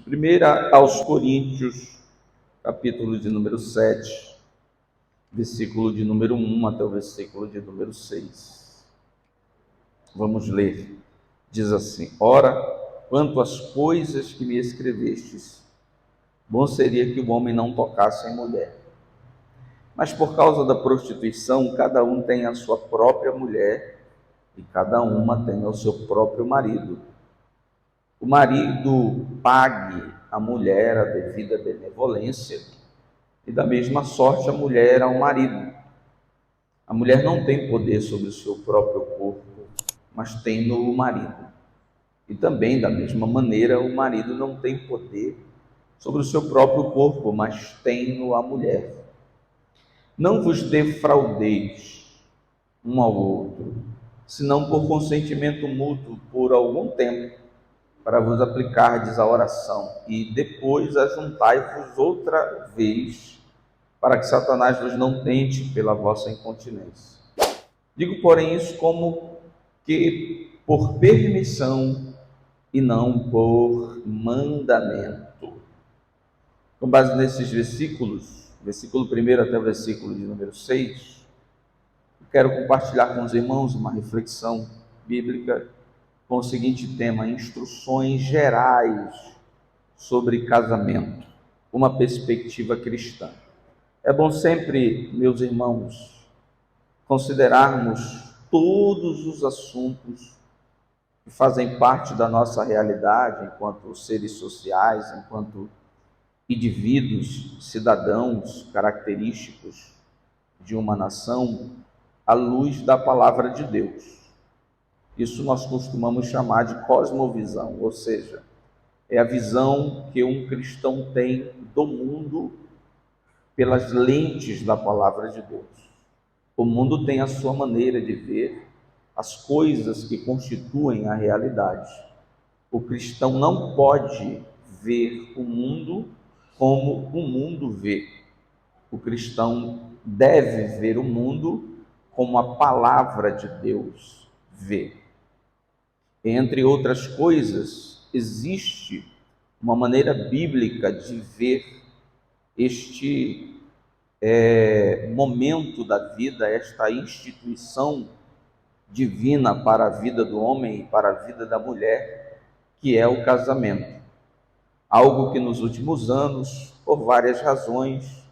Primeira aos Coríntios, capítulo de número 7, versículo de número 1 até o versículo de número 6. Vamos ler. Diz assim: Ora, quanto às coisas que me escrevestes, bom seria que o homem não tocasse em mulher. Mas por causa da prostituição, cada um tem a sua própria mulher e cada uma tem o seu próprio marido. O marido pague à mulher a devida benevolência e da mesma sorte a mulher ao marido. A mulher não tem poder sobre o seu próprio corpo, mas tem-no o marido. E também, da mesma maneira, o marido não tem poder sobre o seu próprio corpo, mas tem-no a mulher. Não vos defraudeis um ao outro, senão por consentimento mútuo por algum tempo, para vos aplicardes à oração, e depois ajuntai-vos outra vez, para que Satanás vos não tente pela vossa incontinência. Digo, porém, isso como que por permissão e não por mandamento. Com base nesses versículos, versículo 1 até o versículo de número 6, eu quero compartilhar com os irmãos uma reflexão bíblica com o seguinte tema: instruções gerais sobre casamento, uma perspectiva cristã. É bom sempre, meus irmãos, considerarmos todos os assuntos que fazem parte da nossa realidade enquanto seres sociais, enquanto indivíduos, cidadãos característicos de uma nação, à luz da palavra de Deus. Isso nós costumamos chamar de cosmovisão, ou seja, é a visão que um cristão tem do mundo pelas lentes da palavra de Deus. O mundo tem a sua maneira de ver as coisas que constituem a realidade. O cristão não pode ver o mundo como o mundo vê. O cristão deve ver o mundo como a palavra de Deus vê. Entre outras coisas, existe uma maneira bíblica de ver este momento da vida, esta instituição divina para a vida do homem e para a vida da mulher, que é o casamento. Algo que nos últimos anos, por várias razões,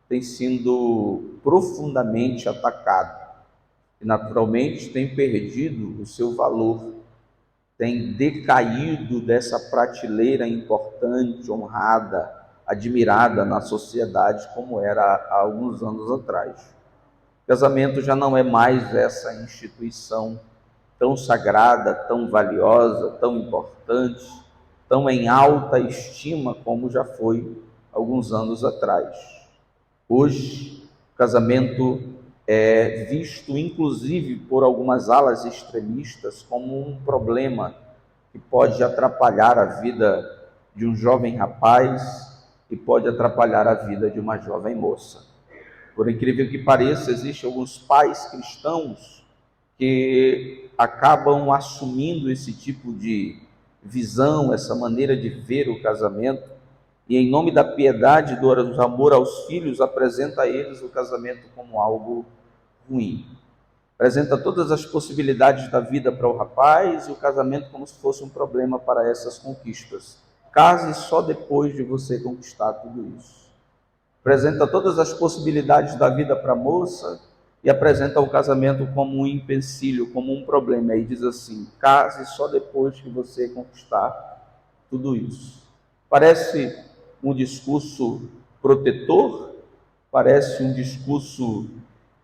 tem sido profundamente atacado e naturalmente tem perdido o seu valor, tem decaído dessa prateleira importante, honrada, admirada na sociedade como era há alguns anos atrás. O casamento já não é mais essa instituição tão sagrada, tão valiosa, tão importante, tão em alta estima como já foi alguns anos atrás. Hoje, o casamento é visto, inclusive, por algumas alas extremistas como um problema que pode atrapalhar a vida de um jovem rapaz e pode atrapalhar a vida de uma jovem moça. Por incrível que pareça, existem alguns pais cristãos que acabam assumindo esse tipo de visão, essa maneira de ver o casamento, e em nome da piedade e do amor aos filhos, apresenta a eles o casamento como algo ruim. Apresenta todas as possibilidades da vida para o rapaz e o casamento como se fosse um problema para essas conquistas. Case só depois de você conquistar tudo isso. Apresenta todas as possibilidades da vida para a moça e apresenta o casamento como um empecilho, como um problema. E diz assim: case só depois que você conquistar tudo isso. Parece um discurso protetor, parece um discurso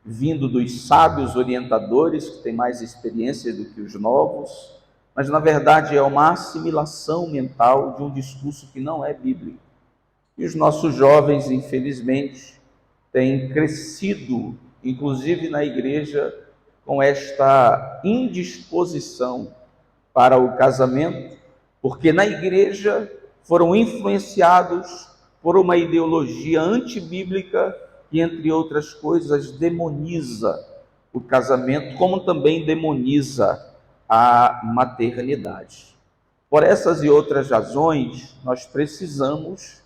vindo dos sábios orientadores, que têm mais experiência do que os novos, mas na verdade é uma assimilação mental de um discurso que não é bíblico. E os nossos jovens, infelizmente, têm crescido, inclusive na igreja, com esta indisposição para o casamento, porque na igreja foram influenciados por uma ideologia antibíblica que, entre outras coisas, demoniza o casamento, como também demoniza a maternidade. Por essas e outras razões, nós precisamos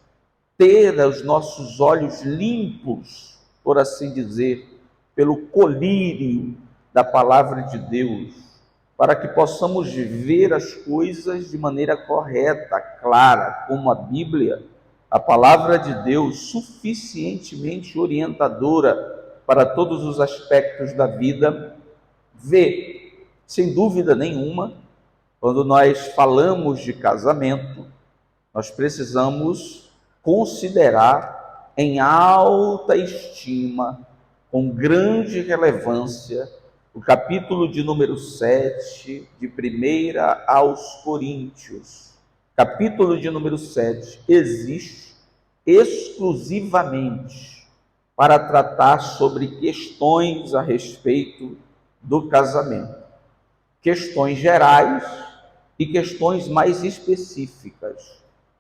ter os nossos olhos limpos, por assim dizer, pelo colírio da palavra de Deus, para que possamos ver as coisas de maneira correta, clara, como a Bíblia, a palavra de Deus, suficientemente orientadora para todos os aspectos da vida, vê. Sem dúvida nenhuma, quando nós falamos de casamento, nós precisamos considerar em alta estima, com grande relevância, o capítulo de número 7, de 1 aos Coríntios. Capítulo de número 7 existe exclusivamente para tratar sobre questões a respeito do casamento. Questões gerais e questões mais específicas.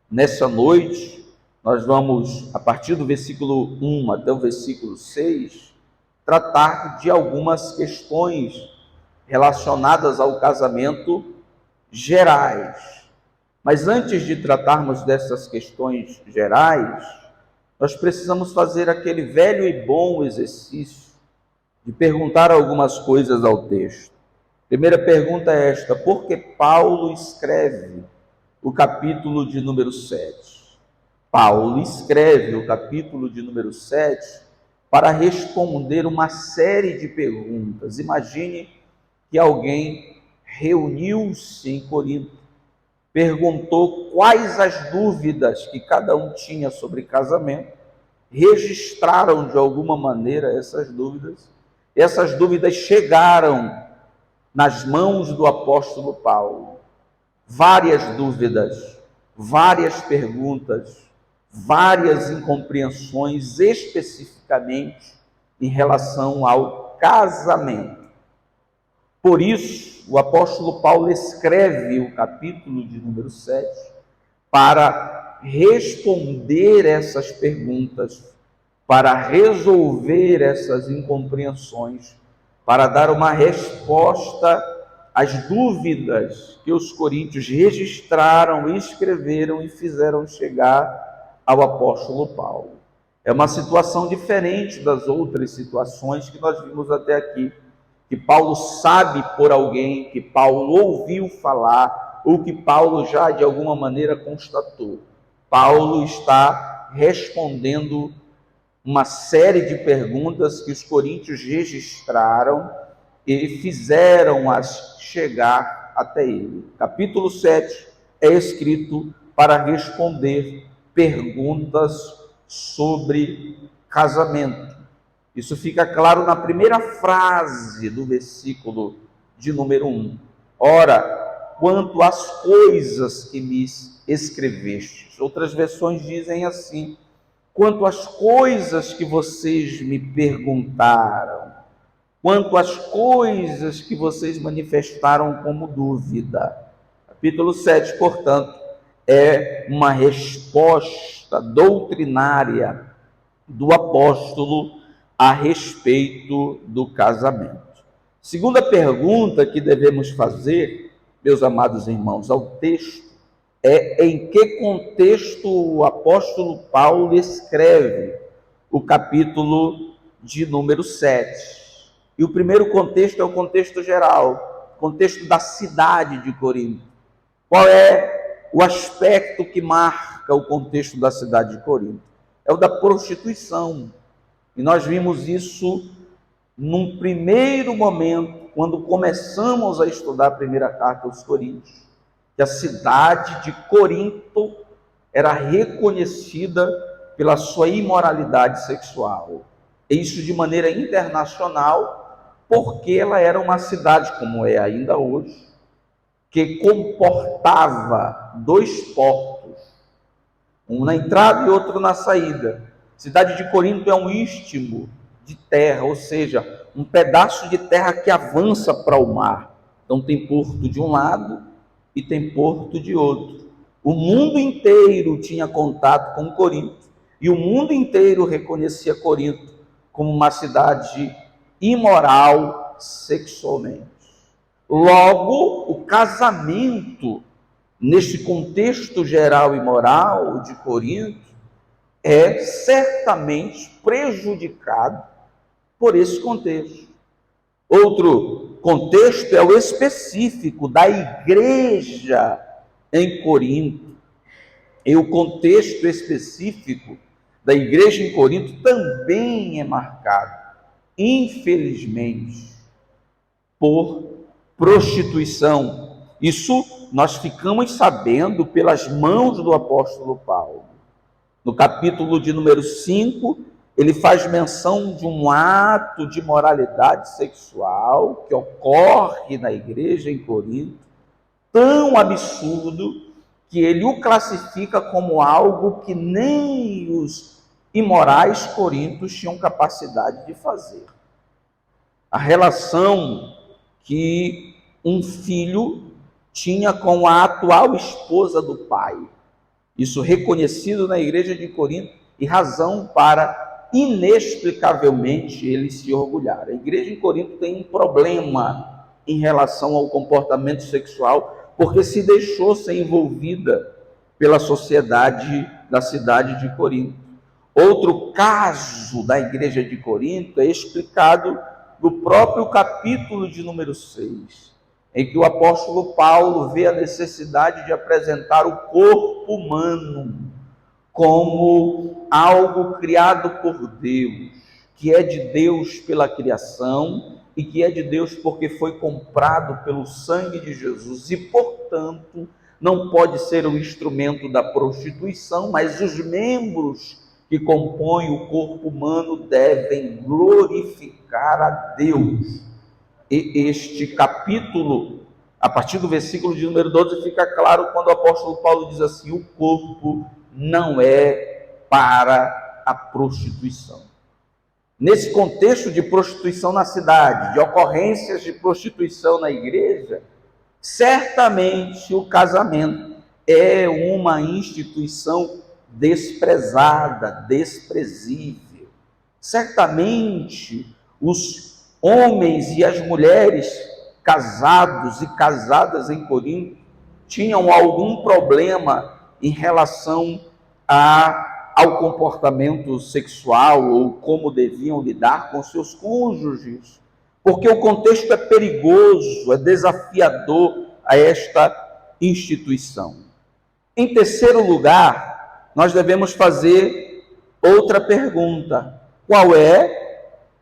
Nessa noite, nós vamos, a partir do versículo 1 até o versículo 6, tratar de algumas questões relacionadas ao casamento gerais. Mas antes de tratarmos dessas questões gerais, nós precisamos fazer aquele velho e bom exercício de perguntar algumas coisas ao texto. Primeira pergunta é esta: por que Paulo escreve o capítulo de número 7? Paulo escreve o capítulo de número 7 para responder uma série de perguntas. Imagine que alguém reuniu-se em Corinto, perguntou quais as dúvidas que cada um tinha sobre casamento, registraram de alguma maneira essas dúvidas chegaram nas mãos do apóstolo Paulo. Várias dúvidas, várias perguntas, várias incompreensões especificamente em relação ao casamento. Por isso, o apóstolo Paulo escreve o capítulo de número 7 para responder essas perguntas, para resolver essas incompreensões, para dar uma resposta às dúvidas que os coríntios registraram, escreveram e fizeram chegar ao apóstolo Paulo. É uma situação diferente das outras situações que nós vimos até aqui, que Paulo sabe por alguém, que Paulo ouviu falar, ou que Paulo já de alguma maneira constatou. Paulo está respondendo uma série de perguntas que os coríntios registraram e fizeram-as chegar até ele. Capítulo 7 é escrito para responder perguntas sobre casamento. Isso fica claro na primeira frase do versículo de número 1. Ora, quanto às coisas que me escrevestes. Outras versões dizem assim: quanto às coisas que vocês me perguntaram, quanto às coisas que vocês manifestaram como dúvida. Capítulo 7, portanto, é uma resposta doutrinária do apóstolo a respeito do casamento. Segunda pergunta que devemos fazer, meus amados irmãos, ao texto, é em que contexto o apóstolo Paulo escreve o capítulo de número 7. E o primeiro contexto é o contexto geral, o contexto da cidade de Corinto. Qual é o aspecto que marca o contexto da cidade de Corinto? É o da prostituição. E nós vimos isso num primeiro momento, quando começamos a estudar a primeira carta aos Coríntios, que a cidade de Corinto era reconhecida pela sua imoralidade sexual. E isso de maneira internacional, porque ela era uma cidade, como é ainda hoje, que comportava 2 portos, um na entrada e outro na saída. A cidade de Corinto é um istmo de terra, ou seja, um pedaço de terra que avança para o mar. Então tem porto de um lado e tem porto de outro. O mundo inteiro tinha contato com Corinto, e o mundo inteiro reconhecia Corinto como uma cidade imoral sexualmente. Logo, o casamento neste contexto geral e moral de Corinto, é certamente prejudicado por esse contexto. Outro contexto é o específico da igreja em Corinto. E o contexto específico da igreja em Corinto também é marcado, infelizmente, por prostituição. Isso nós ficamos sabendo pelas mãos do apóstolo Paulo. No capítulo de número 5, ele faz menção de um ato de moralidade sexual que ocorre na igreja em Corinto, tão absurdo que ele o classifica como algo que nem os imorais coríntios tinham capacidade de fazer. A relação que um filho tinha com a atual esposa do pai. Isso reconhecido na igreja de Corinto e razão para, inexplicavelmente, ele se orgulhar. A igreja em Corinto tem um problema em relação ao comportamento sexual, porque se deixou ser envolvida pela sociedade da cidade de Corinto. Outro caso da igreja de Corinto é explicado no próprio capítulo de número 6, em que o apóstolo Paulo vê a necessidade de apresentar o corpo humano como algo criado por Deus, que é de Deus pela criação e que é de Deus porque foi comprado pelo sangue de Jesus e, portanto, não pode ser um instrumento da prostituição, mas os membros que compõem o corpo humano devem glorificar a Deus. E este capítulo, a partir do versículo de número 12, fica claro quando o apóstolo Paulo diz assim: o corpo não é para a prostituição. Nesse contexto de prostituição na cidade, de ocorrências de prostituição na igreja, certamente o casamento é uma instituição desprezada, desprezível. Certamente os homens e as mulheres casados e casadas em Corinto tinham algum problema em relação ao comportamento sexual ou como deviam lidar com seus cônjuges, porque o contexto é perigoso, é desafiador a esta instituição. Em terceiro lugar, nós devemos fazer outra pergunta: qual é?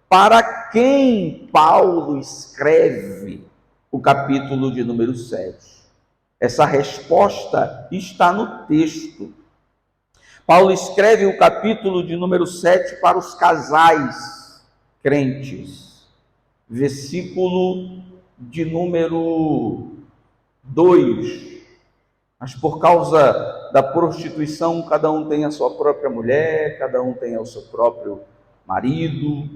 Para quem Paulo escreve o capítulo de número 7? Essa resposta está no texto. Paulo escreve o capítulo de número 7 para os casais crentes. Versículo de número 2. Mas por causa da prostituição, cada um tem a sua própria mulher, cada um tem o seu próprio marido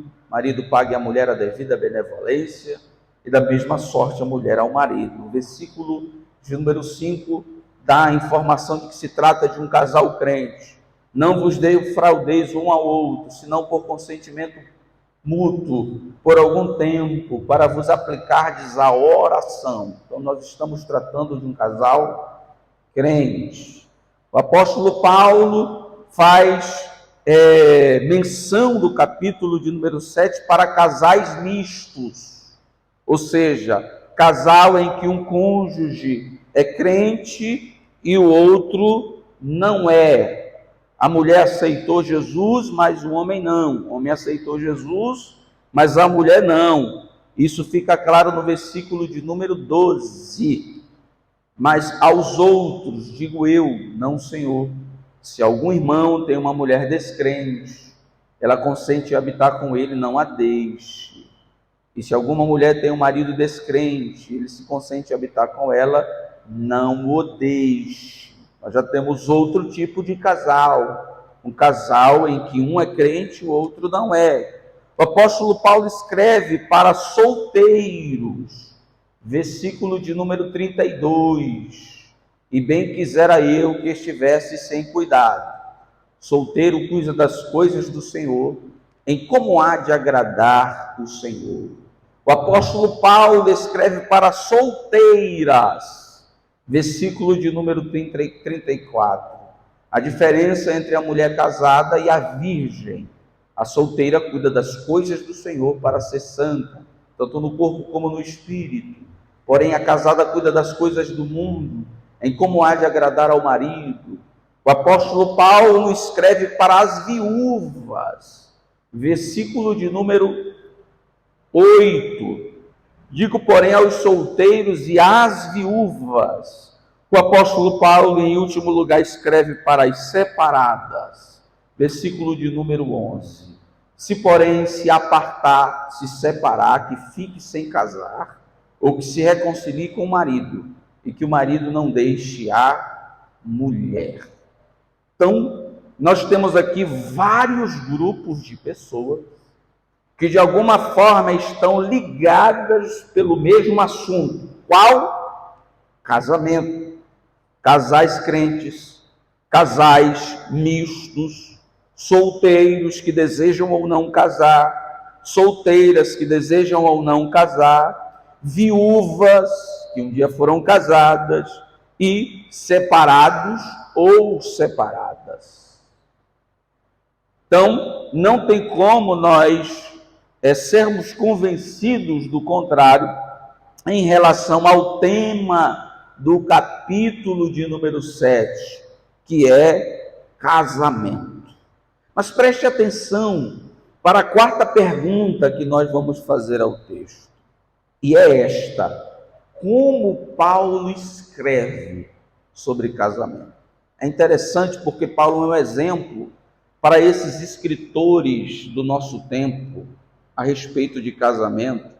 pague à mulher a devida benevolência, e da mesma sorte a mulher ao marido. O versículo de número 5 dá a informação de que se trata de um casal crente. Não vos dei fraudeis um ao outro, senão por consentimento mútuo, por algum tempo, para vos aplicardes a oração. Então nós estamos tratando de um casal crente. O apóstolo Paulo faz menção do capítulo de número 7 para casais mistos, ou seja, casal em que um cônjuge é crente e o outro não é. A mulher aceitou Jesus, mas o homem não. O homem aceitou Jesus, mas a mulher não. Isso fica claro no versículo de número 12. Mas aos outros, digo eu, não Senhor, se algum irmão tem uma mulher descrente, ela consente em habitar com ele, não a deixe. E se alguma mulher tem um marido descrente, ele se consente em habitar com ela, não o deixe. Nós já temos outro tipo de casal, um casal em que um é crente e o outro não é. O apóstolo Paulo escreve para solteiros, versículo de número 32, e bem quisera eu que estivesse sem cuidado. Solteiro cuida das coisas do Senhor, em como há de agradar o Senhor. O apóstolo Paulo escreve para solteiras, versículo de número 34. A diferença entre a mulher casada e a virgem. A solteira cuida das coisas do Senhor para ser santa, tanto no corpo como no espírito. Porém, a casada cuida das coisas do mundo, em como há de agradar ao marido. O apóstolo Paulo escreve para as viúvas, versículo de número 8. Digo, porém, aos solteiros e às viúvas. O apóstolo Paulo, em último lugar, escreve para as separadas, versículo de número 11. Se, porém, se apartar, se separar, que fique sem casar, ou que se reconcilie com o marido, e que o marido não deixe a mulher. Então, nós temos aqui vários grupos de pessoas que de alguma forma estão ligadas pelo mesmo assunto. Qual? Casamento. Casais crentes, casais mistos, solteiros que desejam ou não casar, solteiras que desejam ou não casar, viúvas que um dia foram casadas e separados ou separadas. Então, não tem como nós sermos convencidos do contrário em relação ao tema do capítulo de número 7, que é casamento. Mas preste atenção para a quarta pergunta que nós vamos fazer ao texto. E é esta: como Paulo escreve sobre casamento? É interessante porque Paulo é um exemplo para esses escritores do nosso tempo a respeito de casamento,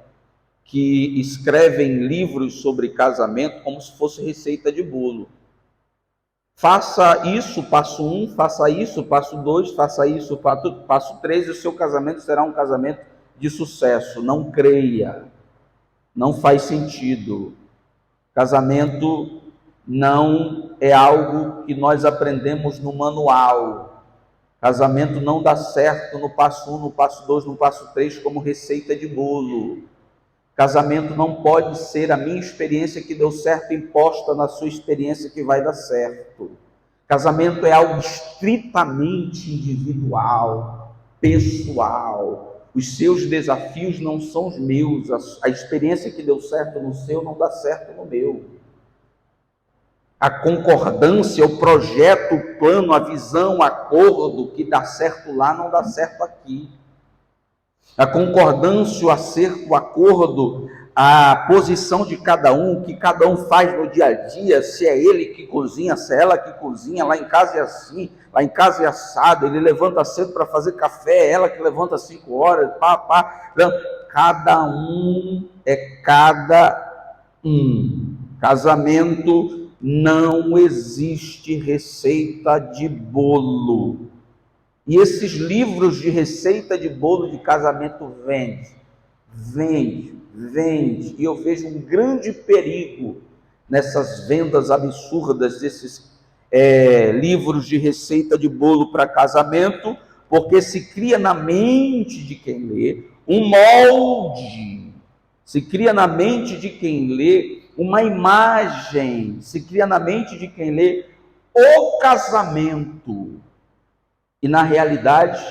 que escrevem livros sobre casamento como se fosse receita de bolo. Faça isso, passo 1, faça isso, passo 2, faça isso, passo 3, e o seu casamento será um casamento de sucesso. Não creia, não faz sentido. Casamento não é algo que nós aprendemos no manual. Casamento não dá certo no passo 1, no passo 2, no passo 3 como receita de bolo. Casamento não pode ser a minha experiência que deu certo imposta na sua experiência que vai dar certo. Casamento é algo estritamente individual, pessoal. Os seus desafios não são os meus. A experiência que deu certo no seu não dá certo no meu. A concordância, o projeto, o plano, a visão, o acordo que dá certo lá não dá certo aqui. A concordância, o acerto, o acordo, a posição de cada um, o que cada um faz no dia a dia, se é ele que cozinha, se é ela que cozinha, lá em casa é assim, lá em casa é assado, ele levanta cedo para fazer café, é ela que levanta 5 horas, cada um é cada um. Casamento não existe receita de bolo. E esses livros de receita de bolo de casamento vende. E eu vejo um grande perigo nessas vendas absurdas desses livros de receita de bolo para casamento, porque se cria na mente de quem lê um molde, se cria na mente de quem lê uma imagem, se cria na mente de quem lê o casamento. E na realidade,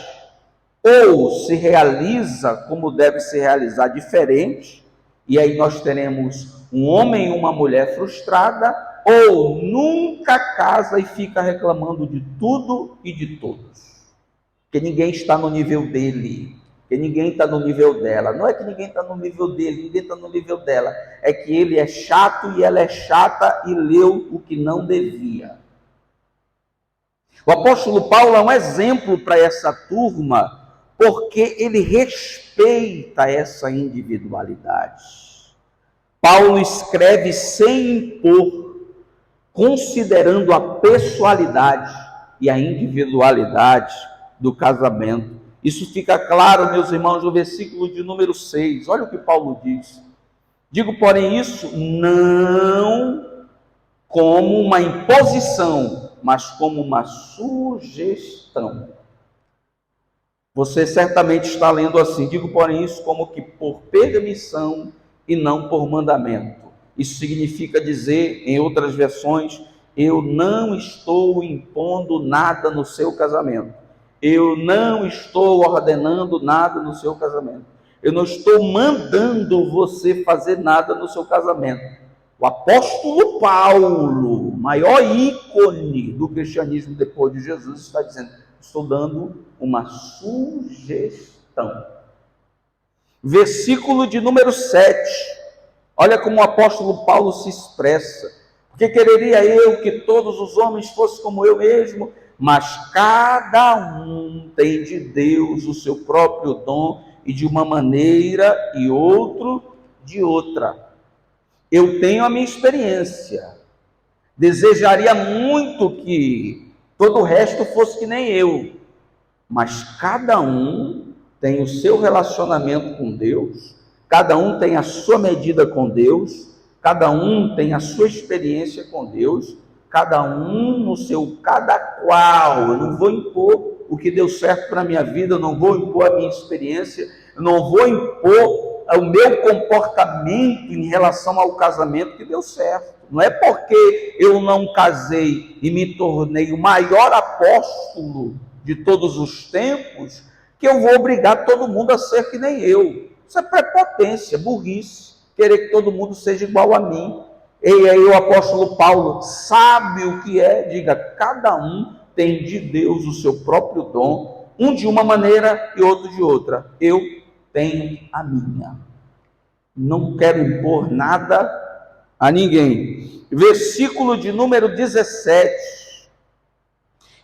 ou se realiza como deve se realizar diferente, e aí nós teremos um homem e uma mulher frustrada, ou nunca casa e fica reclamando de tudo e de todos. Porque ninguém está no nível dele, porque ninguém está no nível dela. Não é que ninguém está no nível dele, ninguém está no nível dela. É que ele é chato e ela é chata e leu o que não devia. O apóstolo Paulo é um exemplo para essa turma, porque ele respeita essa individualidade. Paulo escreve sem impor, considerando a pessoalidade e a individualidade do casamento. Isso fica claro, meus irmãos, no versículo de número 6. Olha o que Paulo diz. Digo, porém, isso não como uma imposição, mas como uma sugestão. Você certamente está lendo assim: digo, porém, isso como que por permissão e não por mandamento. Isso significa dizer, em outras versões, eu não estou impondo nada no seu casamento. Eu não estou ordenando nada no seu casamento. Eu não estou mandando você fazer nada no seu casamento. O apóstolo Paulo, maior ícone do cristianismo depois de Jesus, está dizendo: estou dando uma sugestão. Versículo de número 7. Olha como o apóstolo Paulo se expressa. Porque quereria eu que todos os homens fossem como eu mesmo, mas cada um tem de Deus o seu próprio dom, e de uma maneira e outro de outra. Eu tenho a minha experiência. Desejaria muito que todo o resto fosse que nem eu, mas cada um tem o seu relacionamento com Deus, cada um tem a sua medida com Deus, cada um tem a sua experiência com Deus, cada um no seu cada qual. Eu não vou impor o que deu certo para a minha vida, eu não vou impor a minha experiência, eu não vou impor o meu comportamento em relação ao casamento que deu certo. Não é porque eu não casei e me tornei o maior apóstolo de todos os tempos que eu vou obrigar todo mundo a ser que nem eu. Isso é prepotência, burrice, querer que todo mundo seja igual a mim. E aí o apóstolo Paulo sabe o que é, diga, cada um tem de Deus o seu próprio dom, um de uma maneira e outro de outra. Eu tenho a minha. Não quero impor nada a ninguém. Versículo de número 17.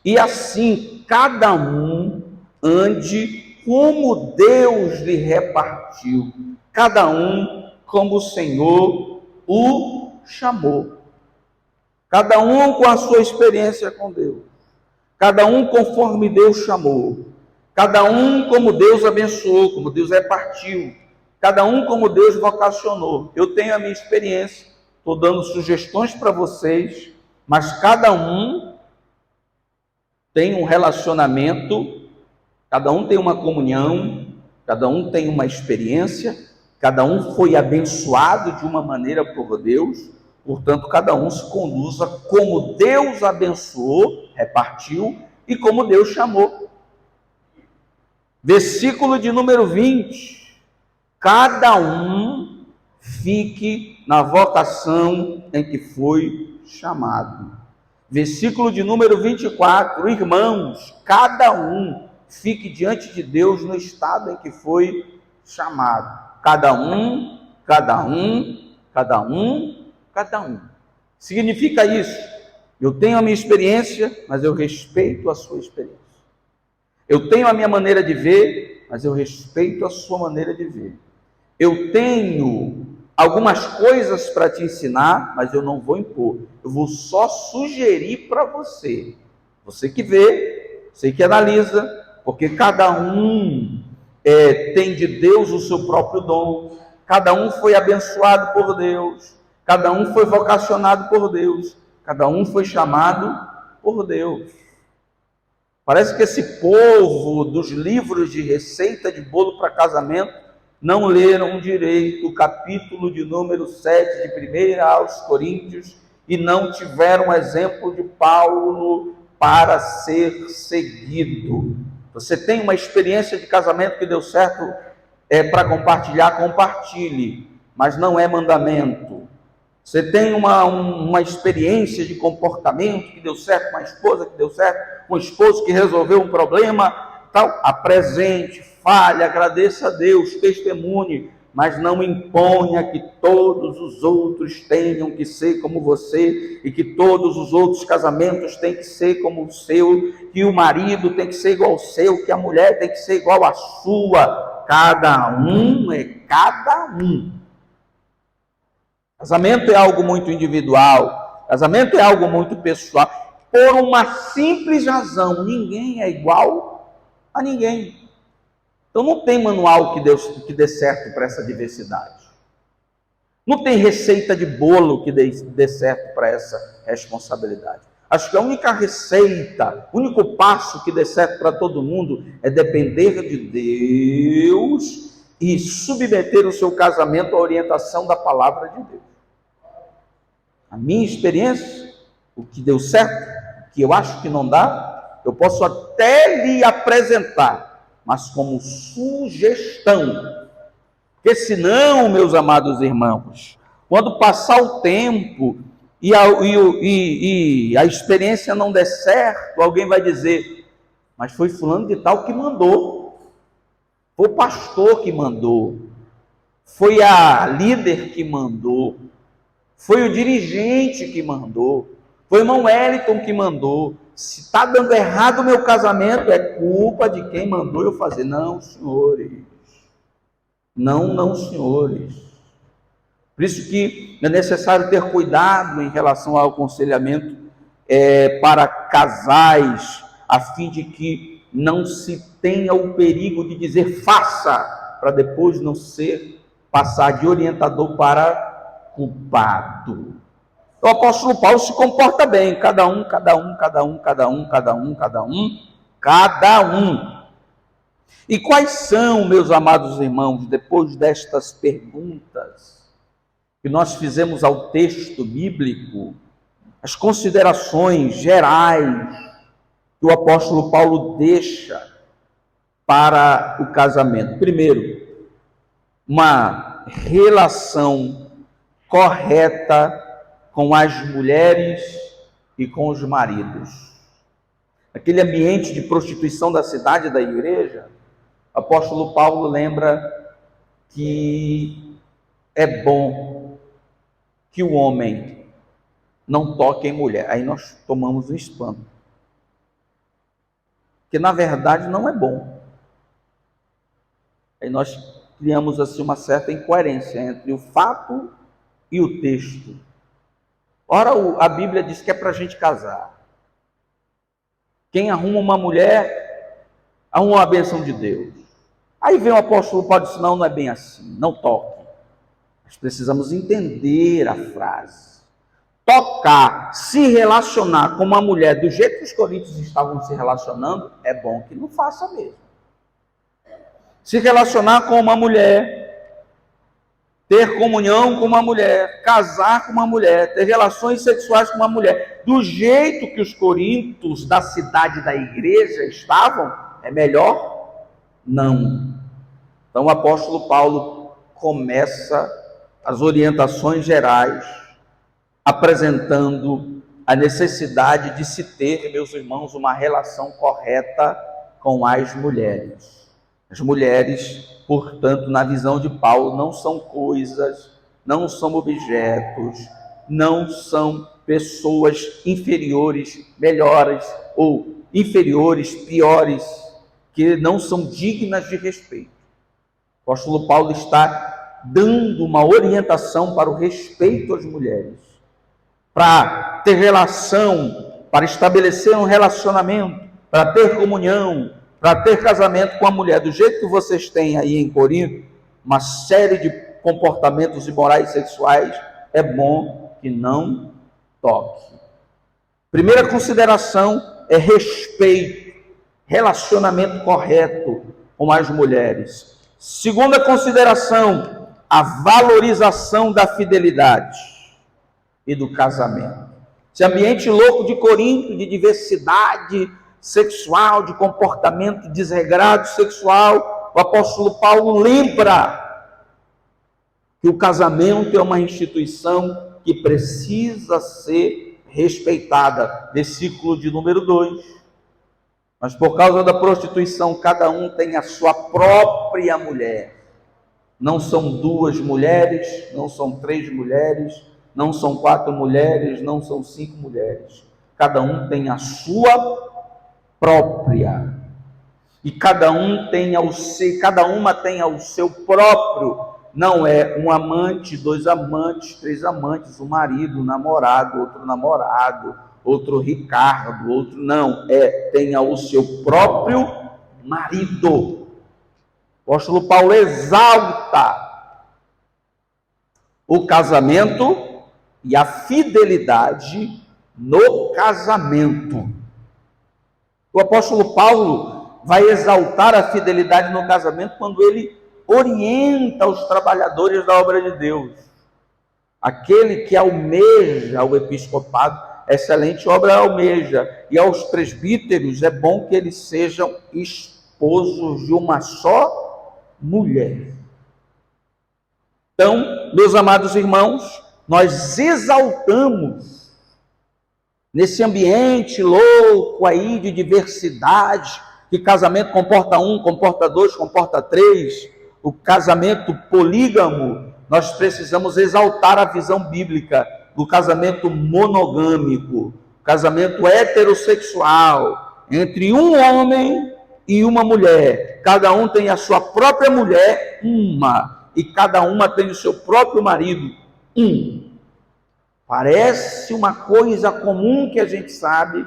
E assim cada um ande como Deus lhe repartiu, cada um como o Senhor o chamou. Cada um com a sua experiência com Deus, cada um conforme Deus chamou, cada um como Deus abençoou, como Deus repartiu, cada um como Deus vocacionou. Eu tenho a minha experiência, estou dando sugestões para vocês, mas cada um tem um relacionamento, cada um tem uma comunhão, cada um tem uma experiência, cada um foi abençoado de uma maneira por Deus, portanto, cada um se conduza como Deus abençoou, repartiu e como Deus chamou. Versículo de número 20. Cada um fique na vocação em que foi chamado. Versículo de número 24. Irmãos, cada um fique diante de Deus no estado em que foi chamado. Cada um, cada um, cada um, cada um. Significa isso. Eu tenho a minha experiência, mas eu respeito a sua experiência. Eu tenho a minha maneira de ver, mas eu respeito a sua maneira de ver. Eu tenho algumas coisas para te ensinar, mas eu não vou impor. Eu vou só sugerir para você. Você que vê, você que analisa, porque cada um tem de Deus o seu próprio dom. Cada um foi abençoado por Deus. Cada um foi vocacionado por Deus. Cada um foi chamado por Deus. Parece que esse povo dos livros de receita de bolo para casamento não leram direito o capítulo de número 7 de 1 aos Coríntios e não tiveram exemplo de Paulo para ser seguido. Você tem uma experiência de casamento que deu certo para compartilhar, compartilhe, mas não é mandamento. Você tem uma experiência de comportamento que deu certo com a esposa, que deu certo com o esposo, que resolveu um problema, tal, apresente, fale, agradeça a Deus, testemunhe, mas não imponha que todos os outros tenham que ser como você, e que todos os outros casamentos têm que ser como o seu, que o marido tem que ser igual ao seu, que a mulher tem que ser igual à sua. Cada um é cada um. Casamento é algo muito individual, casamento é algo muito pessoal, por uma simples razão: ninguém é igual a ninguém. Então não tem manual que dê certo para essa diversidade. Não tem receita de bolo que dê certo para essa responsabilidade. Acho que a única receita, o único passo que dê certo para todo mundo é depender de Deus e submeter o seu casamento à orientação da palavra de Deus. A minha experiência, o que deu certo, o que eu acho que não dá, eu posso até lhe apresentar, mas como sugestão. Porque senão, meus amados irmãos, quando passar o tempo e a experiência não der certo, alguém vai dizer, mas foi fulano de tal que mandou, foi o pastor que mandou, foi a líder que mandou, foi o dirigente que mandou, foi o irmão Wellington que mandou. Se está dando errado o meu casamento, é culpa de quem mandou eu fazer. Não, senhores. Não, senhores. Por isso que é necessário ter cuidado em relação ao aconselhamento para casais, a fim de que não se tenha o perigo de dizer faça, para depois não passar de orientador para culpado. O apóstolo Paulo se comporta bem, cada um. E quais são, meus amados irmãos, depois destas perguntas que nós fizemos ao texto bíblico, as considerações gerais que o apóstolo Paulo deixa para o casamento? Primeiro, uma relação correta com as mulheres e com os maridos. Aquele ambiente de prostituição da cidade, da igreja, o apóstolo Paulo lembra que é bom que o homem não toque em mulher. Aí nós tomamos um espanto. Que na verdade não é bom. Aí nós criamos assim uma certa incoerência entre o fato e o texto. Ora, a Bíblia diz que é para a gente casar. Quem arruma uma mulher, arruma a bênção de Deus. Aí vem o apóstolo Paulo e diz, não é bem assim, não toque. Nós precisamos entender a frase. Tocar, se relacionar com uma mulher do jeito que os coríntios estavam se relacionando, é bom que não faça mesmo. Se relacionar com uma mulher, ter comunhão com uma mulher, casar com uma mulher, ter relações sexuais com uma mulher, do jeito que os coríntios da cidade da igreja estavam, é melhor não. Então o apóstolo Paulo começa as orientações gerais, apresentando a necessidade de se ter, meus irmãos, uma relação correta com as mulheres. As mulheres, portanto, na visão de Paulo, não são coisas, não são objetos, não são pessoas inferiores, melhores, ou inferiores, piores, que não são dignas de respeito. O apóstolo Paulo está dando uma orientação para o respeito às mulheres, para ter relação, para estabelecer um relacionamento, para ter comunhão, para ter casamento com a mulher, do jeito que vocês têm aí em Corinto, uma série de comportamentos imorais sexuais, é bom que não toque. Primeira consideração é respeito, relacionamento correto com as mulheres. Segunda consideração, a valorização da fidelidade e do casamento. Esse ambiente louco de Corinto, de diversidade sexual, de comportamento desregrado sexual, o apóstolo Paulo lembra que o casamento é uma instituição que precisa ser respeitada. Versículo de número 2. Mas por causa da prostituição, cada um tem a sua própria mulher. Não são 2 mulheres, não são 3 mulheres, não são 4 mulheres, não são 5 mulheres. Cada um tem a sua própria. E cada uma tem ao seu próprio. Não é um amante, 2 amantes, 3 amantes, um marido, um namorado, outro Ricardo, outro não. Tem o seu próprio marido. O apóstolo Paulo exalta o casamento e a fidelidade no casamento. O apóstolo Paulo vai exaltar a fidelidade no casamento quando ele orienta os trabalhadores da obra de Deus. Aquele que almeja o episcopado, excelente obra almeja. E aos presbíteros é bom que eles sejam esposos de uma só mulher. Então, meus amados irmãos, nós exaltamos nesse ambiente louco aí de diversidade, que casamento comporta um, comporta dois, comporta três, o casamento polígamo, nós precisamos exaltar a visão bíblica do casamento monogâmico, casamento heterossexual, entre um homem e uma mulher. Cada um tem a sua própria mulher, uma, e cada uma tem o seu próprio marido, um. Parece uma coisa comum que a gente sabe,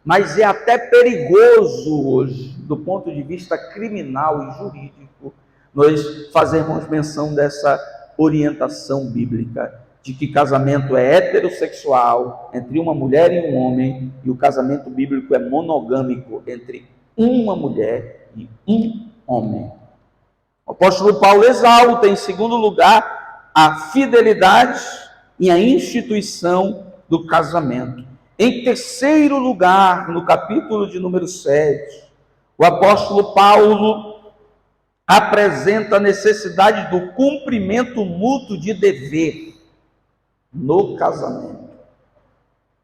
mas é até perigoso hoje, do ponto de vista criminal e jurídico, nós fazermos menção dessa orientação bíblica, de que casamento é heterossexual, entre uma mulher e um homem, e o casamento bíblico é monogâmico, entre uma mulher e um homem. O apóstolo Paulo exalta, em segundo lugar, a fidelidade e a instituição do casamento. Em terceiro lugar, no capítulo de número 7, o apóstolo Paulo apresenta a necessidade do cumprimento mútuo de dever no casamento.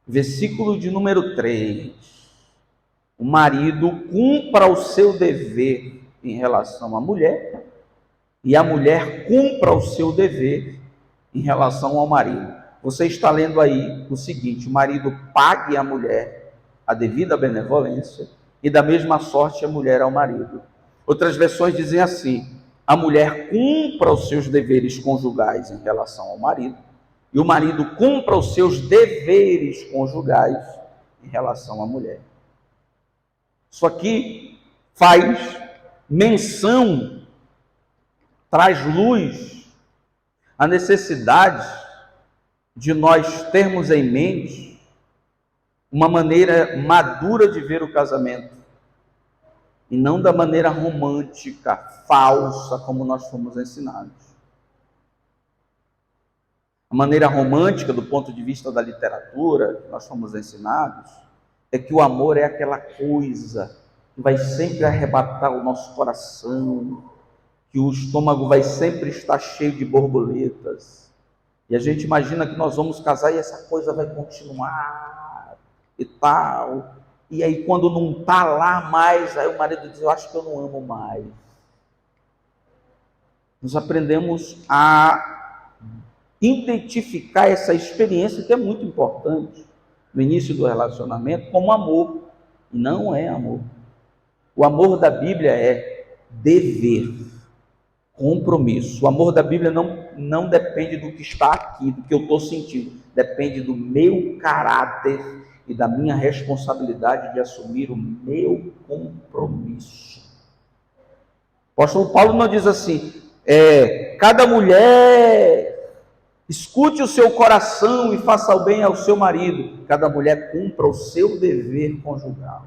Versículo de número 3. O marido cumpra o seu dever em relação à mulher, e a mulher cumpra o seu dever em relação ao marido. Você está lendo aí o seguinte: o marido pague à mulher a devida benevolência, e da mesma sorte a mulher ao marido. Outras versões dizem assim: a mulher cumpra os seus deveres conjugais em relação ao marido, e o marido cumpra os seus deveres conjugais em relação à mulher. Isso aqui faz menção, traz luz à necessidade de nós termos em mente uma maneira madura de ver o casamento, e não da maneira romântica, falsa, como nós fomos ensinados. A maneira romântica, do ponto de vista da literatura, que nós fomos ensinados, é que o amor é aquela coisa que vai sempre arrebatar o nosso coração, que o estômago vai sempre estar cheio de borboletas, e a gente imagina que nós vamos casar e essa coisa vai continuar e tal, e aí quando não está lá mais, aí o marido diz: eu acho que eu não amo mais. Nós aprendemos a identificar essa experiência, que é muito importante no início do relacionamento, como amor. Não é amor. O amor da Bíblia é dever, compromisso. O amor da Bíblia não depende do que está aqui, do que eu estou sentindo. Depende do meu caráter e da minha responsabilidade de assumir o meu compromisso. O apóstolo Paulo não diz assim: cada mulher escute o seu coração e faça o bem ao seu marido. Cada mulher cumpra o seu dever conjugal.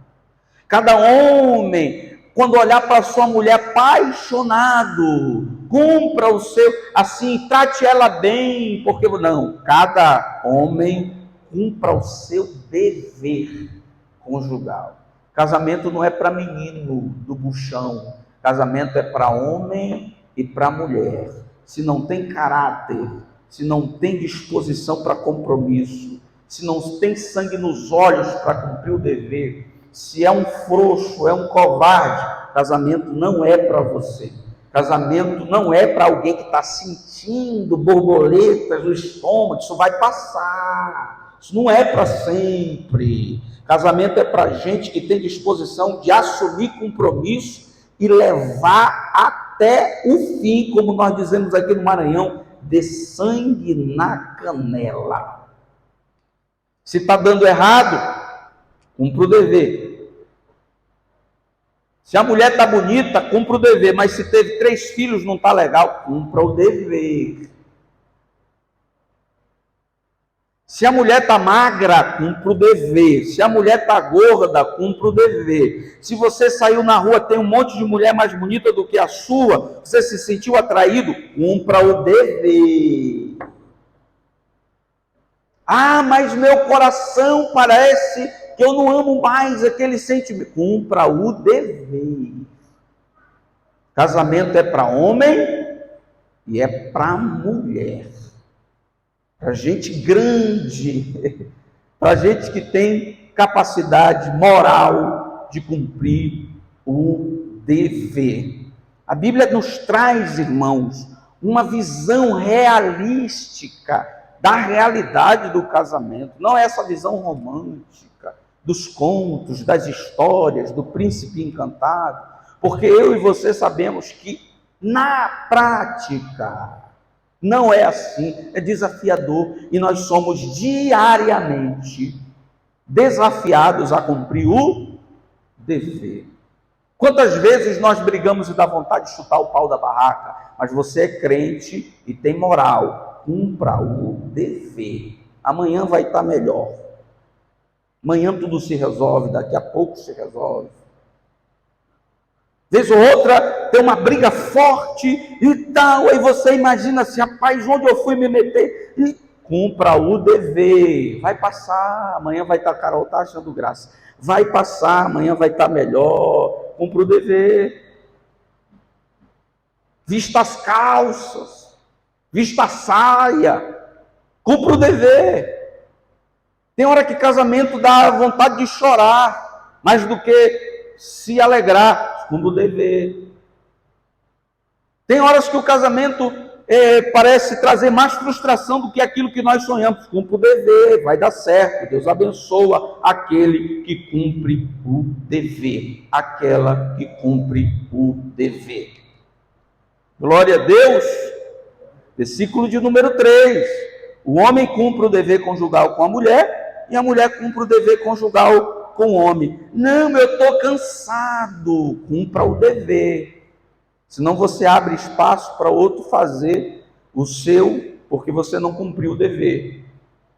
Cada homem, quando olhar para sua mulher apaixonado, cumpra o seu, assim, trate ela bem, porque não, cada homem cumpra o seu dever conjugal. Casamento não é para menino do buchão, casamento é para homem e para mulher. Se não tem caráter, se não tem disposição para compromisso, se não tem sangue nos olhos para cumprir o dever, se é um frouxo, é um covarde, casamento não é para você. Casamento não é para alguém que está sentindo borboletas no estômago. Isso vai passar, isso não é para sempre. Casamento é para gente que tem disposição de assumir compromisso e levar até o fim, como nós dizemos aqui no Maranhão, de sangue na canela. Se está dando errado, cumpra o dever. Se a mulher está bonita, cumpra o dever, mas se teve 3 filhos, não está legal, cumpra o dever. Se a mulher está magra, cumpra o dever. Se a mulher está gorda, cumpra o dever. Se você saiu na rua, tem um monte de mulher mais bonita do que a sua, você se sentiu atraído, cumpra o dever. Ah, mas meu coração parece que eu não amo mais aquele sentimento. Cumpra o dever. Casamento é para homem e é para mulher. Para gente grande, para gente que tem capacidade moral de cumprir o dever. A Bíblia nos traz, irmãos, uma visão realística da realidade do casamento. Não é essa visão romântica dos contos, das histórias, do príncipe encantado, porque eu e você sabemos que na prática não é assim, é desafiador e nós somos diariamente desafiados a cumprir o dever. Quantas vezes nós brigamos e dá vontade de chutar o pau da barraca, mas você é crente e tem moral, cumpra o dever. Amanhã vai estar melhor. Amanhã tudo se resolve, daqui a pouco se resolve. Vez ou outra tem uma briga forte e tal, aí você imagina assim, rapaz, onde eu fui me meter? E cumpra o dever, vai passar, amanhã vai estar, Carol está achando graça, vai passar, amanhã vai estar melhor, cumpra o dever. Vista as calças, vista a saia, cumpra o dever. Tem hora que casamento dá vontade de chorar, mais do que se alegrar, cumpra o dever. Tem horas que o casamento parece trazer mais frustração do que aquilo que nós sonhamos. Cumpra o dever, vai dar certo. Deus abençoa aquele que cumpre o dever, aquela que cumpre o dever. Glória a Deus. Versículo de número 3. O homem cumpre o dever conjugal com a mulher e a mulher cumpre o dever conjugal com o homem. Não, eu estou cansado. Cumpra o dever. Senão você abre espaço para outro fazer o seu, porque você não cumpriu o dever.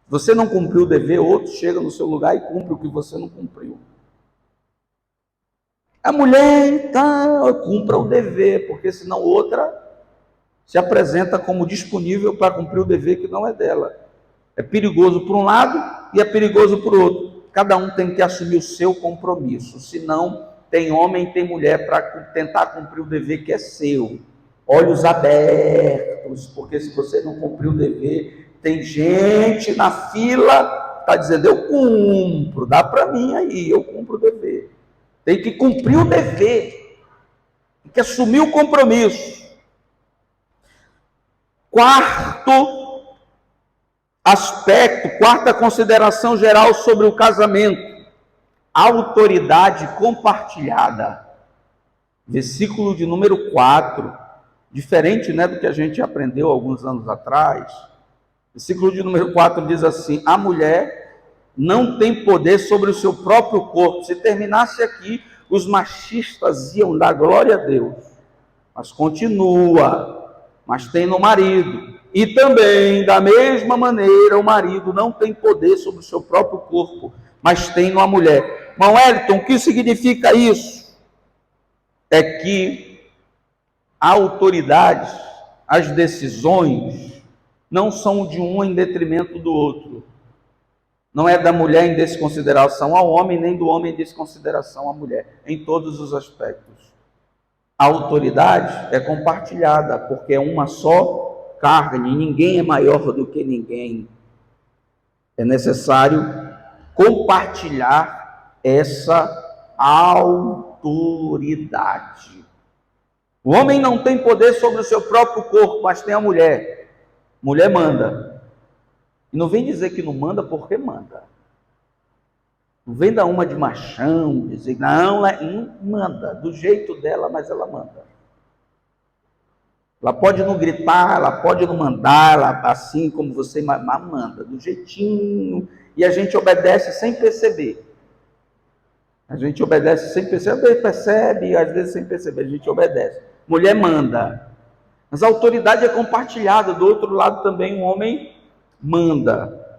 Você não cumpriu o dever, outro chega no seu lugar e cumpre o que você não cumpriu. A mulher, então, cumpra o dever, porque senão outra se apresenta como disponível para cumprir o dever que não é dela. É perigoso por um lado e é perigoso por outro. Cada um tem que assumir o seu compromisso, senão tem homem e tem mulher para tentar cumprir o dever que é seu. Olhos abertos, porque se você não cumprir o dever, tem gente na fila que está dizendo, eu cumpro, dá para mim aí, eu cumpro o dever. Tem que cumprir o dever, tem que assumir o compromisso. Quarto aspecto, quarta consideração geral sobre o casamento. Autoridade compartilhada. Versículo de número 4. Diferente, do que a gente aprendeu alguns anos atrás. Versículo de número 4 diz assim: a mulher não tem poder sobre o seu próprio corpo. Se terminasse aqui, os machistas iam dar glória a Deus. Mas continua. Mas tem no marido. E também, da mesma maneira, o marido não tem poder sobre o seu próprio corpo, mas tem numa mulher. Irmão Wellington, o que significa isso? É que a autoridade, as decisões, não são de um em detrimento do outro. Não é da mulher em desconsideração ao homem, nem do homem em desconsideração à mulher, em todos os aspectos. A autoridade é compartilhada, porque é uma só carne, ninguém é maior do que ninguém. É necessário compartilhar essa autoridade. O homem não tem poder sobre o seu próprio corpo, mas tem a mulher. Mulher manda. E não vem dizer que não manda porque manda. Não vem dar uma de machão, dizer, não, ela manda, do jeito dela, mas ela manda. Ela pode não gritar, ela pode não mandar, ela, assim como você, mas manda, do jeitinho, e a gente obedece sem perceber. A gente obedece sem perceber, percebe, às vezes sem perceber, a gente obedece. Mulher manda. Mas a autoridade é compartilhada, do outro lado também um homem manda.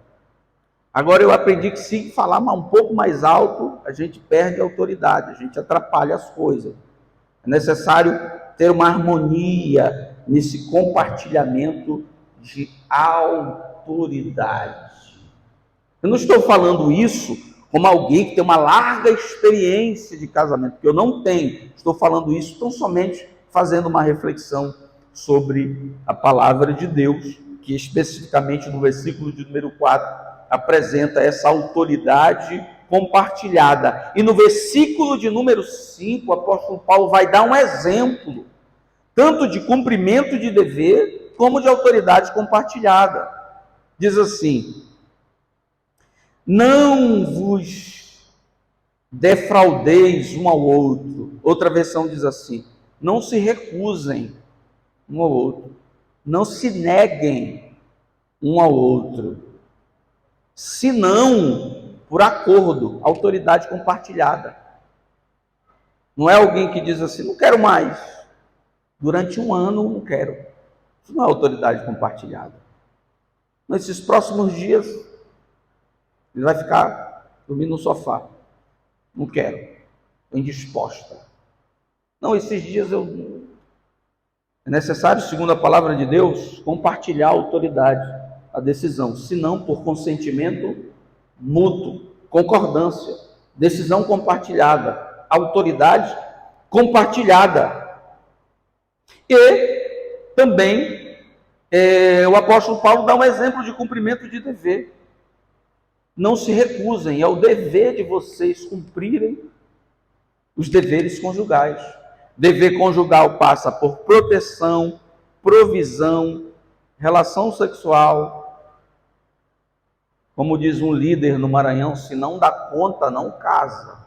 Agora eu aprendi que se falar um pouco mais alto, a gente perde a autoridade, a gente atrapalha as coisas. É necessário ter uma harmonia nesse compartilhamento de autoridade. Eu não estou falando isso como alguém que tem uma larga experiência de casamento, porque eu não tenho. Estou falando isso tão somente fazendo uma reflexão sobre a palavra de Deus, que especificamente no versículo de número 4 apresenta essa autoridade compartilhada. E no versículo de número 5, o apóstolo Paulo vai dar um exemplo, tanto de cumprimento de dever, como de autoridade compartilhada. Diz assim: não vos defraudeis um ao outro. Outra versão diz assim: não se recusem um ao outro, não se neguem um ao outro, senão por acordo, autoridade compartilhada. Não é alguém que diz assim: não quero mais, durante um ano não quero. Isso não é autoridade compartilhada. Nesses próximos dias ele vai ficar dormindo no sofá. Não quero, estou indisposta. Não, esses dias é necessário, segundo a palavra de Deus, compartilhar a autoridade, a decisão, se não por consentimento mútuo, concordância, decisão compartilhada, autoridade compartilhada. E também o apóstolo Paulo dá um exemplo de cumprimento de dever. Não se recusem, é o dever de vocês cumprirem os deveres conjugais. Dever conjugal passa por proteção, provisão, relação sexual. Como diz um líder no Maranhão, se não dá conta, não casa.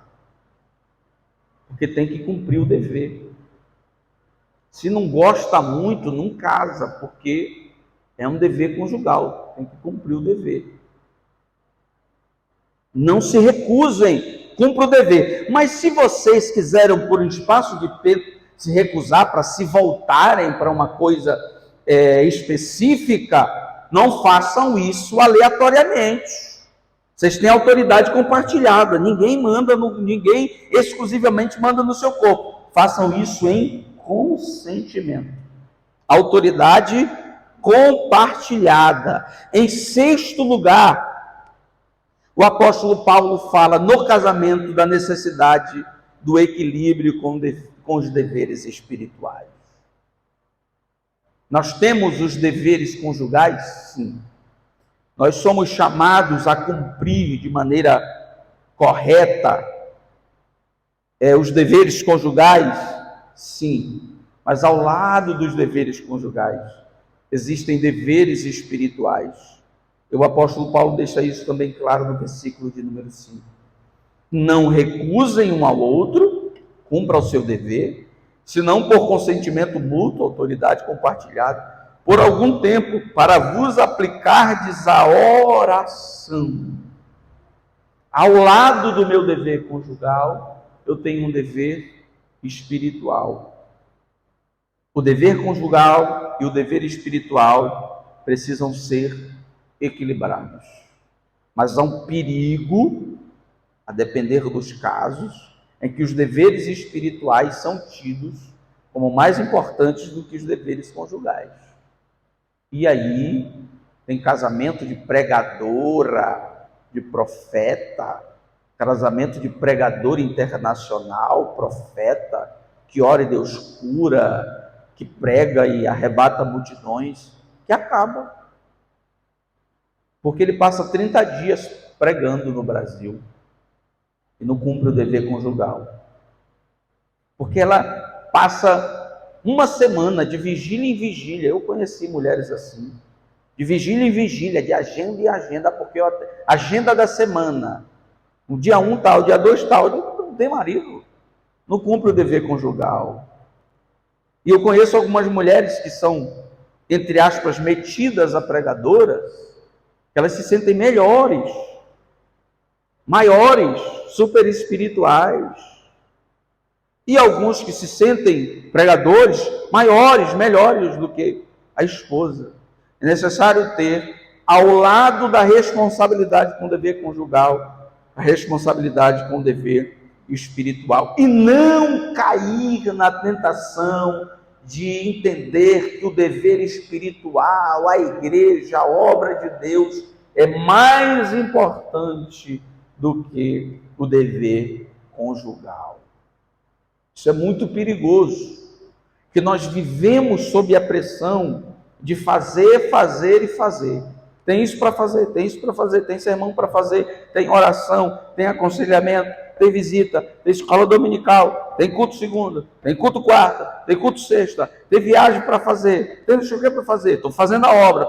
Porque tem que cumprir o dever. Se não gosta muito, não casa, porque é um dever conjugal, tem que cumprir o dever. Não se recusem, cumpra o dever. Mas se vocês quiserem, por um espaço de tempo, se recusar para se voltarem para uma coisa específica, não façam isso aleatoriamente. Vocês têm autoridade compartilhada. Ninguém exclusivamente manda no seu corpo. Façam isso em consentimento. Autoridade compartilhada. Em sexto lugar, o apóstolo Paulo fala no casamento da necessidade do equilíbrio com os deveres espirituais. Nós temos os deveres conjugais? Sim. Nós somos chamados a cumprir de maneira correta os deveres conjugais? Sim. Mas ao lado dos deveres conjugais, existem deveres espirituais. O apóstolo Paulo deixa isso também claro no versículo de número 5. Não recusem um ao outro, cumpra o seu dever, senão por consentimento mútuo, autoridade compartilhada, por algum tempo, para vos aplicardes a oração. Ao lado do meu dever conjugal, eu tenho um dever espiritual. O dever conjugal e o dever espiritual precisam ser equilibrados. Mas há um perigo, a depender dos casos, em que os deveres espirituais são tidos como mais importantes do que os deveres conjugais. E aí tem casamento de pregadora, de profeta, casamento de pregador internacional, profeta, que ora e Deus cura, que prega e arrebata multidões, que acaba. Porque ele passa 30 dias pregando no Brasil e não cumpre o dever conjugal. Porque ela passa uma semana de vigília em vigília. Eu conheci mulheres assim, de vigília em vigília, de agenda em agenda, porque agenda da semana, o dia 1 tal, o dia 2 tal, não tem marido, não cumpre o dever conjugal. E eu conheço algumas mulheres que são, entre aspas, metidas a pregadoras, elas se sentem melhores, maiores, super espirituais. E alguns que se sentem pregadores, maiores, melhores do que a esposa. É necessário ter, ao lado da responsabilidade com o dever conjugal, a responsabilidade com o dever espiritual. E não cair na tentação de entender que o dever espiritual, a igreja, a obra de Deus, é mais importante do que o dever conjugal. Isso é muito perigoso, que nós vivemos sob a pressão de fazer, fazer e fazer. Tem isso para fazer, tem isso para fazer, tem sermão para fazer, tem oração, tem aconselhamento, tem visita, tem escola dominical, tem culto segunda, tem culto quarta, tem culto sexta, tem viagem para fazer, tem não sei o que para fazer, estou fazendo a obra,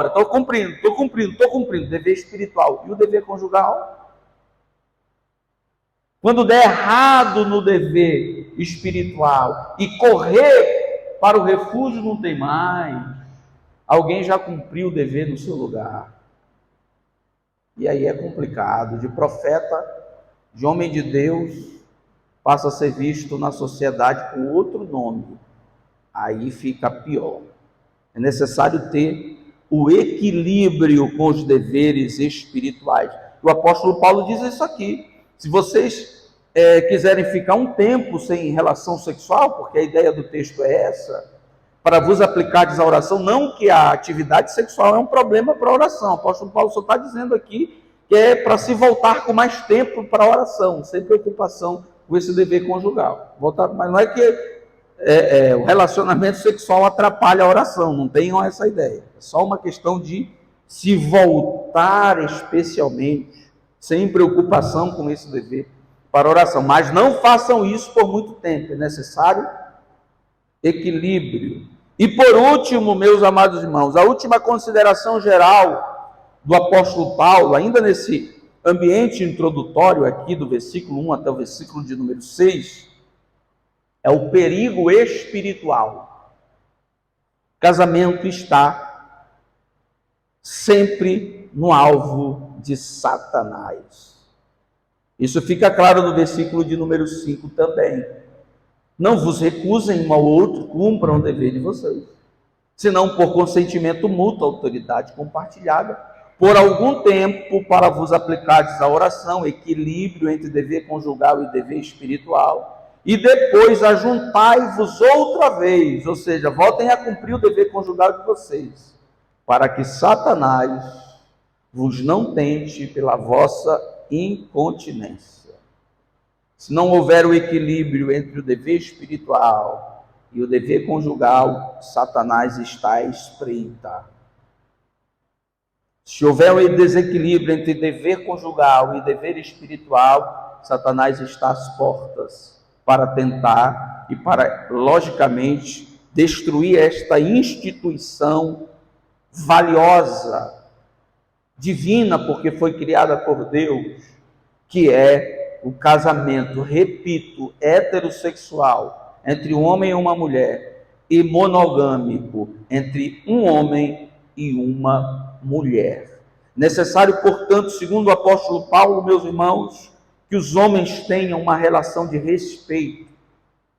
estou cumprindo, dever espiritual. E o dever conjugal? Quando der errado no dever espiritual e correr para o refúgio não tem mais, alguém já cumpriu o dever no seu lugar. E aí é complicado. De profeta, de homem de Deus, passa a ser visto na sociedade com outro nome. Aí fica pior. É necessário ter o equilíbrio com os deveres espirituais. O apóstolo Paulo diz isso aqui. Se vocês quiserem ficar um tempo sem relação sexual, porque a ideia do texto é essa, para vos aplicardes à oração, não que a atividade sexual é um problema para a oração. O apóstolo Paulo só está dizendo aqui que é para se voltar com mais tempo para a oração, sem preocupação com esse dever conjugal. Mas não é que o relacionamento sexual atrapalha a oração, não tenham essa ideia. É só uma questão de se voltar especialmente, sem preocupação com esse dever para a oração. Mas não façam isso por muito tempo, é necessário equilíbrio. E por último, meus amados irmãos, a última consideração geral do apóstolo Paulo, ainda nesse ambiente introdutório aqui do versículo 1 até o versículo de número 6, é o perigo espiritual. O casamento está sempre no alvo de Satanás. Isso fica claro no versículo de número 5 também. Não vos recusem um ao outro, cumpram o dever de vocês, senão por consentimento mútuo, autoridade compartilhada, por algum tempo, para vos aplicardes à oração, equilíbrio entre dever conjugal e dever espiritual, e depois ajuntai-vos outra vez, ou seja, voltem a cumprir o dever conjugal de vocês, para que Satanás vos não tente pela vossa incontinência. Se não houver o equilíbrio entre o dever espiritual e o dever conjugal, Satanás está à espreita. Se houver o desequilíbrio entre dever conjugal e dever espiritual, Satanás está às portas para tentar e para, logicamente, destruir esta instituição valiosa, divina, porque foi criada por Deus, que é o casamento, repito, heterossexual, entre um homem e uma mulher, e monogâmico, entre um homem e uma mulher. Necessário, portanto, segundo o apóstolo Paulo, meus irmãos, que os homens tenham uma relação de respeito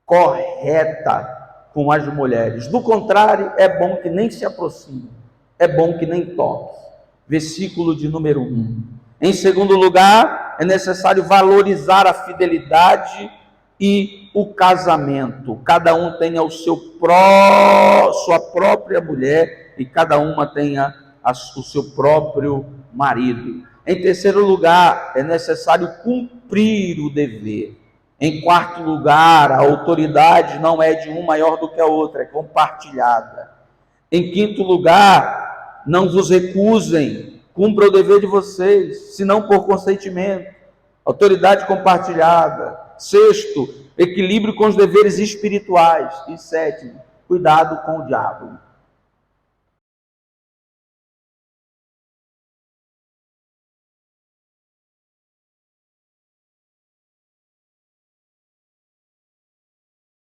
correta com as mulheres. Do contrário, é bom que nem se aproxime, é bom que nem toque. Versículo de número 1. Em segundo lugar, é necessário valorizar a fidelidade e o casamento. Cada um tenha sua própria mulher e cada uma tenha o seu próprio marido. Em terceiro lugar, é necessário cumprir o dever. Em quarto lugar, a autoridade não é de um maior do que a outra, é compartilhada. Em quinto lugar, não vos recusem, cumpra o dever de vocês, se não por consentimento, autoridade compartilhada. Sexto, equilíbrio com os deveres espirituais. E sétimo, cuidado com o diabo.